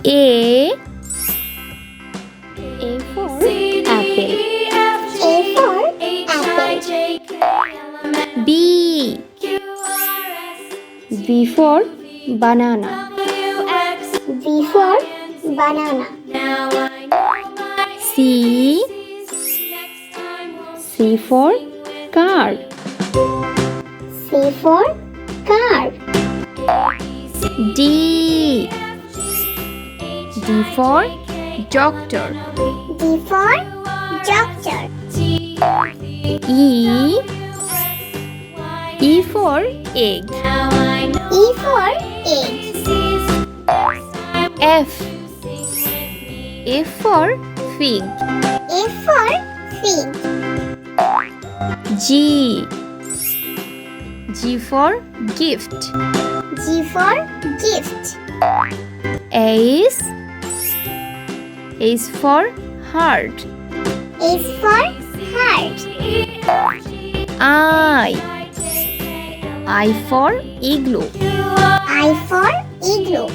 A for apple. A for apple. B for banana. B for banana. C for car. C for car. D for doctor. D for doctor. E for egg. E for egg. F for fig. F for fig. G for gift. G for gift. H for heart. H for heart. I for igloo. I for igloo.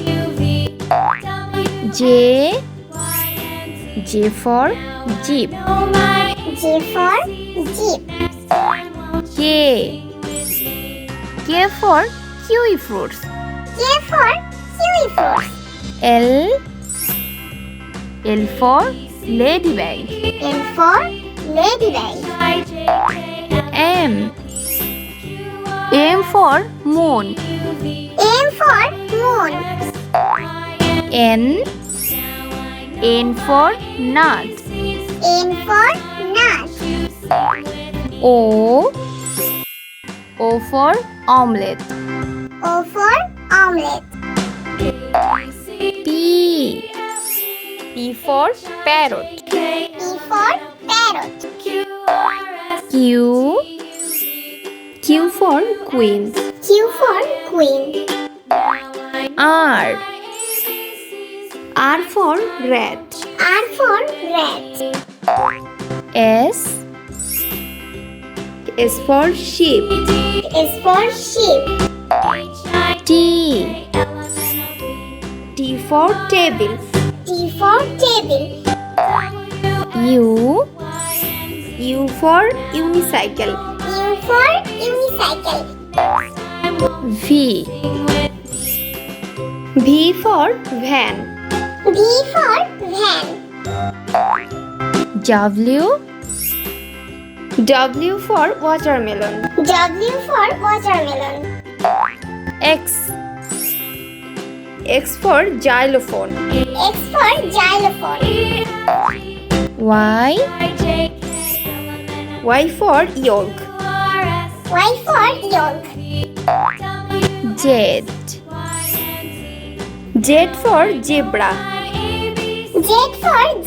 J for jeep. J for jeep. K for kiwi fruits. K for kiwi fruits. L for ladybug. L for ladybug. M for moon. M for moon. N for nut. N for nut. O for omelette. O for omelette. P for parrot. P for parrot. Q for queen. Q for queen. R for rat. R for rat. S for sheep. S for sheep. T for table. T for table. U for unicycle. U for unicycle. V for van. V for van. W for watermelon. W for watermelon. X for xylophone. X for xylophone. Y for yolk. Y for yolk. Z for zebra. Z for